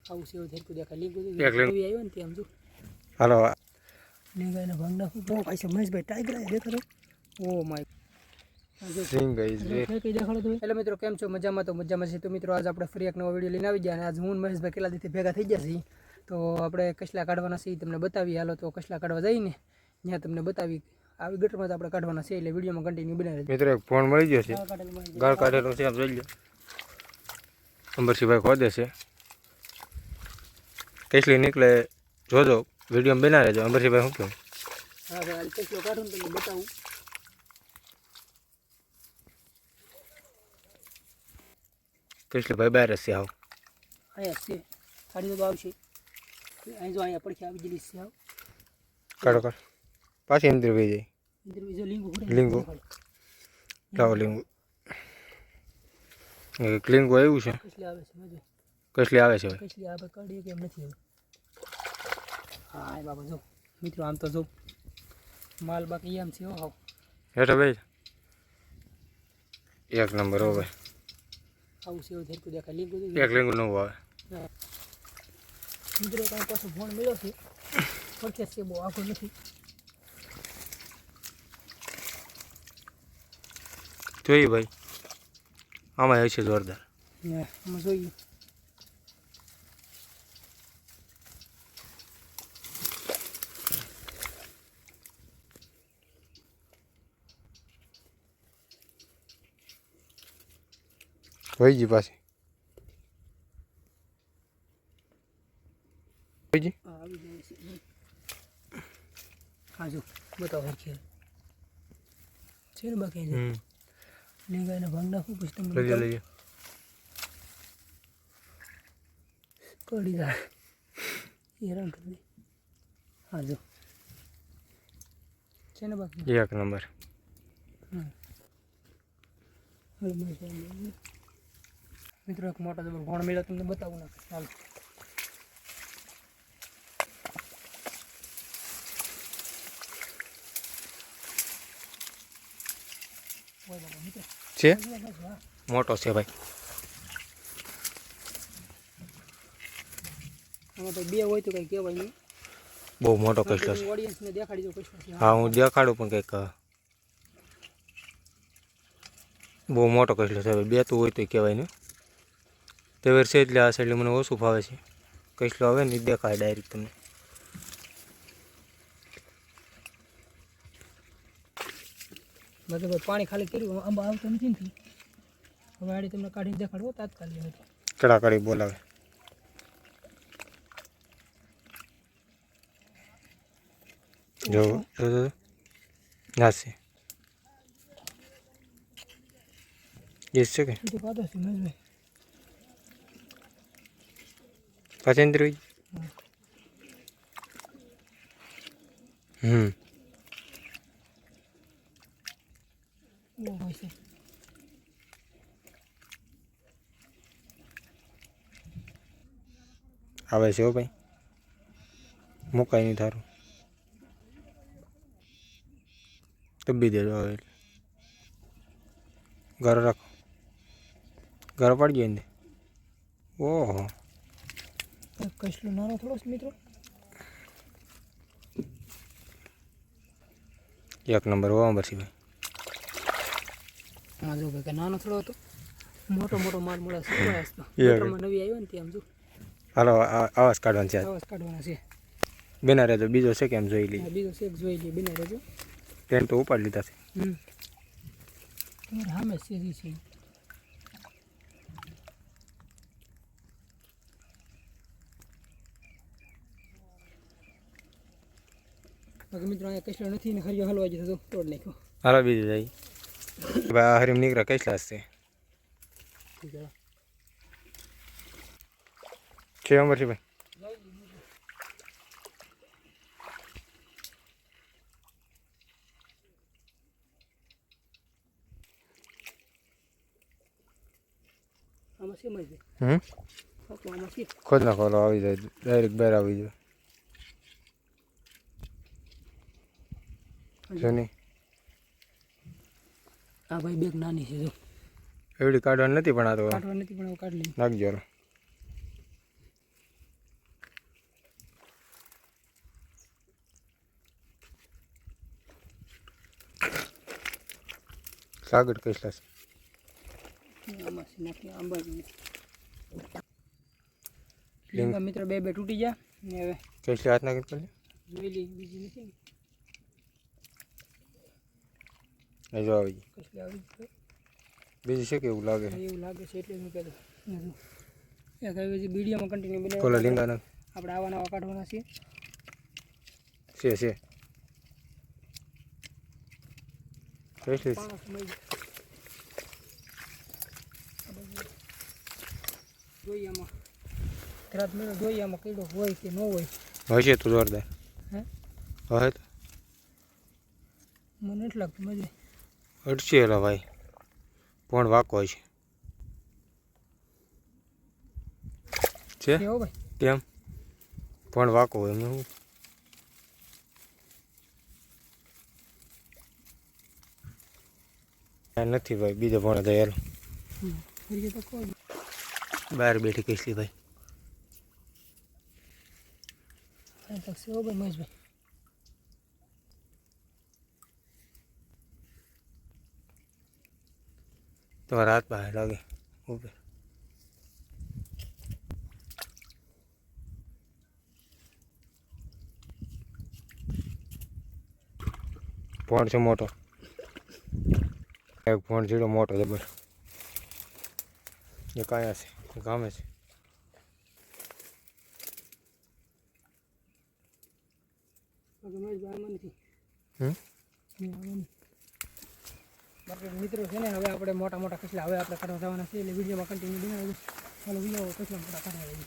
આવું સેવ ધરકું દેખાય લીંબુ આવ્યો ને તેમ જો હાલો લીંગાઈને ભાંગ નાખું બહુ ભાઈ છે મહેશભાઈ ટાઈગર દેખાડો ઓ માય હેલો મિત્રો કેમ છો મજામાં તો મજામાં છે તો મિત્રો આજ આપણે ફરી એક નવો વિડીયો લઈને આવી ગયા અને આજ હું મહેશભાઈ કેટલા દિવસથી ભેગા થઈ ગયા છીએ તો આપણે કસલા કાઢવાના છે તમને બતાવી હાલો તો કસલા કાઢવા જઈને ત્યાં તમને બતાવી આવી ગટરમાં આપણે કાઢવાના છે એટલે વિડીયોમાં કન્ટિન્યુ બનાવી મિત્રો એક ફોન મળી ગયો છે ગાળ કાઢેલો છે આપ જોઈ લો અંબરસિંહભાઈ ખોદે છે કેટલી નીકળે જોજો વિડીયો બનાવી રહેજો અંબરસિંહભાઈ શું કહું હા ભાઈ કસલો કાઢું તમને બતાવું કેટલી ભાઈ બહાર છે આવ અહીંયા છે કાઢી તો આવશે અહીં જો અહીંયા પડખે આવી ગયેલી છે આવ કાઢો કાઢો પાછી અંદર વહી જાય ઇન્ટરવ્યુ લીંબુ લીંબુ લાવો લીંબુ લીંબુ આવ્યું છે કસલી આવે છે મજો કેટલી આવે છે ભાઈ કસલી આપણે કાઢીએ કે એમ નથી આવ્યું હા બાબા જો મિત્રો આમ તો જો માલ બાકી એમ છે હો હાવ હેઠા ભાઈ એક નંબર હો ભાઈ આવું સેવ ધરકું દેખાય લીંબુ એક લીંબુ નવું આવે મિત્રો કાંઈ પાછો ફોન મળ્યો છે પડખે છે બહુ આખો નથી જોઈએ ભાઈ આમાં હશે જોરદાર આમાં જોઈએ વહીજી પાછી વહીજી આવી જાય છે હા જો બતાવો છે ને બાકી લીંગાઈને ભાંગ નાખું પછી તમને લઈ કડી જાય હેરાન કરી દે હા જો છે ને બાકી એક નંબર મિત્રો એક મોટા જબર ભણ મેળો તમને બતાવું ના ચાલો છે મોટો છે ભાઈ આમાં ભાઈ બે હોય તો કંઈ કહેવાય નહીં બહુ મોટો કસલો છે ઓડિયન્સને દેખાડી દો કસલો છે હા હું દેખાડું પણ કંઈક બહુ મોટો કસલો છે બે તો હોય તો કહેવાય ને તે વાર છે એટલે આ સાઈડ મને ઓછું ફાવે છે કસલો આવે ને એ દેખાય ડાયરેક્ટ તમને મતલબ પાણી ખાલી કર્યું આંબા આવતો નથી ને હવે આડી તમને કાઢીને દેખાડવો તાત્કાલિક કડાકડી બોલાવે જો નાસી એ છે કે તો કાઢો છે મજભાઈ પાછી અંદર હોય ઓ ભાઈ છે આવે છે હો ભાઈ મુકાય નહીં તારું તબી દેજો હવે એટલે ઘર રાખો ઘર પાડી ગયો ને ઓહો કસલો નાનો થોડો છે મિત્રો એક નંબર હો અંબરસિંહભાઈ હા જો ભાઈ નાનો થોડો હતો મોટો મોટો માલ મળે છે નવી આવ્યો ને તેમ જો હાલો આવાજ કાઢવાનો છે આવાજ કાઢવાના છે બેના રહેજો બીજો છે કે એમ જોઈ લઈએ બીજો શેક જોઈ લઈએ બિના રહેજો ટેન્ટ તો ઉપાડી લીધા છે તમારે સામે સીધી છે બાકી મિત્રો અહીંયા કસલો નથી ને હરિયો હલવા જતો તોડ નાખ્યો હાલો બીજું જાય ભાઈ આ હરીમ નીકળ્યા કેટલા છે અંબરસિંહભાઈ આમાં છે મજે આમાં છે ખોદ નાખો આવી જાય ડાયરેક્ટ બહાર આવી જાય જોની આ ભાઈ બેગ નાની છે જો એવડી કાઢવાની નથી પણ આ તો કાઢવાની નથી પણ કાઢ લઈ નાખજો સાગર કસલા છે આમાં છે નાખી આંબા લીંગા મિત્રો બે બે તૂટી ગયા ને હવે કસલા હાથ નાખી પડે જોઈ લઈ બીજી નથી ને જો આવી ગઈ કસલી આવી ગઈ. બીજું છે કે એવું લાગે એવું લાગે છે એટલે હું કહેતો એક આવી વિડીયોમાં કન્ટિન્યુ બને કોલા લીંગા નાખ આપણે આવા નવા કાઢવાના છીએ છે કસલી પાણો સમય જોઈએ આમાં રાત મેળો જોઈએ આમાં કઈડો હોય કે ન હોય હશે તો જોરદાર હે હવે તો મને નથી લાગતું મજા અડશે એલા ભાઈ પણ વાકો હશે છે કેવો ભાઈ કેમ પણ વાકો હોય એમને હું નથી ભાઈ બીજા ભણે તો યાર ફરી તો કોઈ બહાર બેઠી કઈસલી ભાઈ અહીં તક સેવો ભાઈ મહેશભાઈ તમારા હાથ બહાર લાગે ઉપર ફોન છે મોટો એક ફોન જેટલો મોટો જબર એ કાંઈ છે ગામે છે મહેશભાઈ આમાં નથી હમ બાકી મિત્રો છે ને હવે આપણે મોટા મોટા કચલા હવે આપણે કાઢવા જવાના છે એટલે વિડીયોમાં કન્ટિન્યુ બનાવી ચાલો વિડીયો કચલા મોટા કાઢવા જઈએ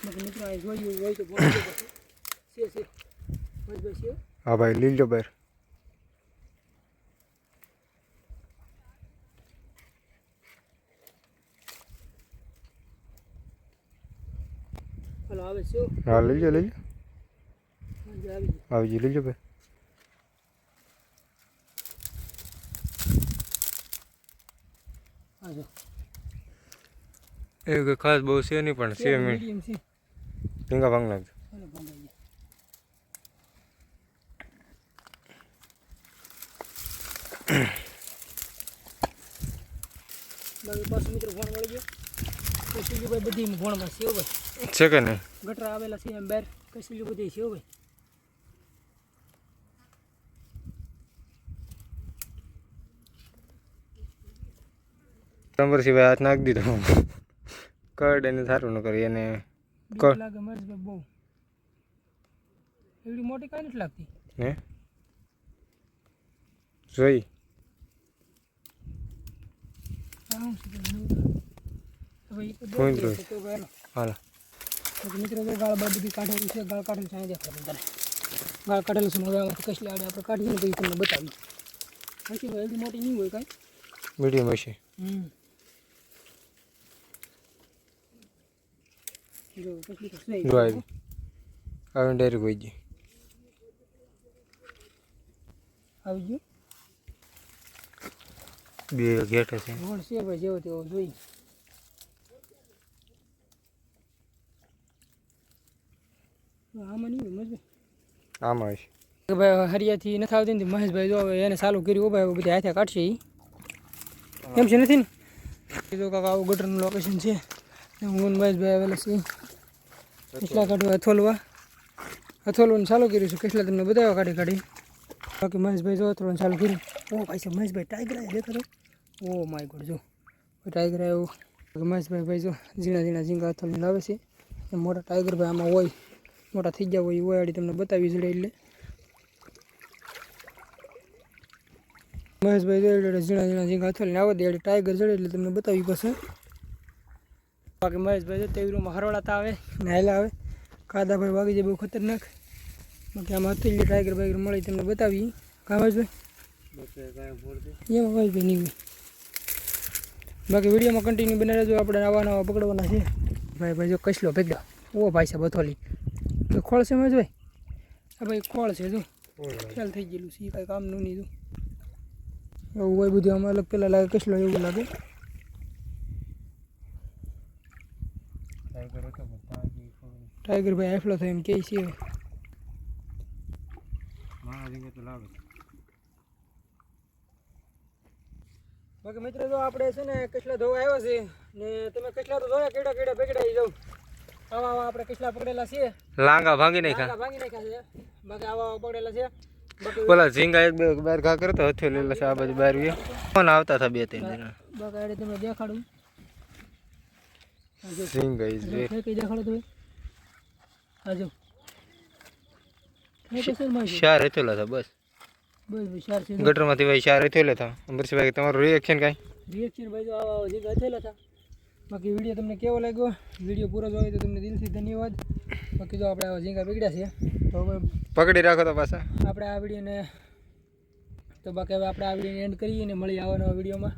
બાકી મિત્રો આ જોયું હોય તો બોલો છે મહેશભાઈ છે હા ભાઈ લીલો બેર હાલો આવે છે હા લઈ લો આવી આવી ગઈ લઈ લો ભાઈ આજો એવું કંઈ ખાસ બહુ છે નહીં પણ છે મિનિટ મીડિયમ છે ભીંગા ભાંગ નાખજો ચાલો ભાંગાઈ બાકી પાછું મિત્રો ફોન મળી ગયો કસલી ભાઈ બધી ફોનમાં છે ભાઈ છે કે નહીં ગટરા આવેલા છે એમ બહાર કસલી બધી છે ભાઈ નંબર સિવાય હાથ નાખી દીધો કર્ડ એને સારું ન કરી એને બીક લાગે મહેશભાઈ બહુ એવડી મોટી કાંઈ નથી લાગતી હે જોઈ આમ છે ભાઈ કોઈ તો નહીં. તો ભાઈ હાલો બાકી મિત્રો તો ગાળ બાળ બધી કાઢેલી છે ગાળ કાઢેલી છે અહીં દેખાડું તને ગાળ કાઢેલું છે ને હવે આમાંથી કસલી આડે આપણે કાઢીને પછી તમને બતાવી બાકી ભાઈ એવડી મોટી નહીં હોય કાંઈ મીડિયમ હશે જો કસલી તો સહી જો આવી આવે ડાયરેક્ટ હોય ગઈ આવી ગયું બે ગેટ હશે રોડ છે ભાઈ જેવો તેવો જોઈ આમાં નહીં હોય મહેશભાઈ આમાં હશે કે ભાઈ હરિયાથી નથી આવતી ને મહેશભાઈ જો હવે એને ચાલુ કર્યું ભાઈ બધી હાથે કાઢશે એ કેમ છે નથી ને કીધું કાકા આવું ગટરનું લોકેશન છે હું મહેશભાઈ આવેલા છે કેટલા કાઢવા અથોલવાનું ચાલુ કર્યું છે કેટલા તમને બતાવ્યા કાઢી બાકી મહેશભાઈ જો અથોલવાનું ચાલુ કર્યું ઓ ભાઈ સાહેબ મહેશભાઈ ટાઈગર આવ્યા દેખો ઓ માય ગોડ જો ટાઈગર આવ્યો મહેશભાઈ જો ઝીણા ઝીણા ઝીંગા અથોલને લાવે છે મોટા ટાઈગર ભાઈ આમાં હોય મોટા થઈ ગયા હોય આડી તમને બતાવી જડે એટલે મહેશભાઈ જોઈ એટલે ઝીણા ઝીણા અથોલને આવે દે એટલે ટાઈગર જડે એટલે તમને બતાવી પાસે બાકી મહેશભાઈ જો તેવી રૂમમાં હરવડાતા આવે ને હાલા આવે કાદાભાઈ વાગી જાય બહુ ખતરનાક બાકી આમાં હથેલી ટાઈગર બાઈગર મળી તમને બતાવી કાં મહેશભાઈ એમાં મહેશભાઈ નહીં હોય બાકી વિડીયોમાં કન્ટિન્યુ બનાવી રહેજો આપણે આવા નવા પકડવાના છે ભાઈ જો કસલો ભેગા ઓ ભાઈ સાહેબ અથોલી તો ખોળ છે મહેશભાઈ આ ભાઈ ખોળ છે જો ખ્યાલ થઈ ગયેલું છે એ કાંઈ કામનું નહીં જો એવું હોય બધું આમાં અલગ પહેલાં લાગે કસલો એવું લાગે ટાઈગર ભાઈ આફલો થાય એમ કે છે બાકી મિત્રો જો આપણે છે ને કચલા ધોવા આવ્યા છે ને તમે કચલા તો ધોયા કેડા કેડા પકડાઈ જાવ આવા આવા આપણે કચલા પકડેલા છે લાંગા ભાંગી નાખ્યા લાંગા ભાંગી નાખ્યા છે બાકી આવા આવા પકડેલા છે બાકી પેલા ઝીંગા એક બે બહાર ઘા કરતો હથિયો લેલા છે આ બાજુ બહાર ગયા ફોન આવતા હતા 2-3 દિન બાકી આડે તમે દેખાડું ઝીંગા ઇઝ વે કઈ દેખાડો તમે આજો કઈ કસર માં છે શાર હથિયોલા હતા બસ બસ વિચાર છે ગટરમાંથી ભાઈ શાર હથિયોલા હતા અમરસિંહભાઈ તમારું રિએક્શન કાંઈ રિએક્શન ભાઈ જો આવા જે ગથેલા હતા બાકી વિડીયો તમને કેવો લાગ્યો વિડીયો પૂરો જોયો તો તમને દિલથી ધન્યવાદ બાકી જો આપણે આવા ઝીંગા પકડ્યા છે તો હવે પકડી રાખો તો પાછા આપણે આ વિડીયોને તો બાકી હવે આપણે આ વિડીયોને એન્ડ કરીએ અને મળી આવવાના વિડીયોમાં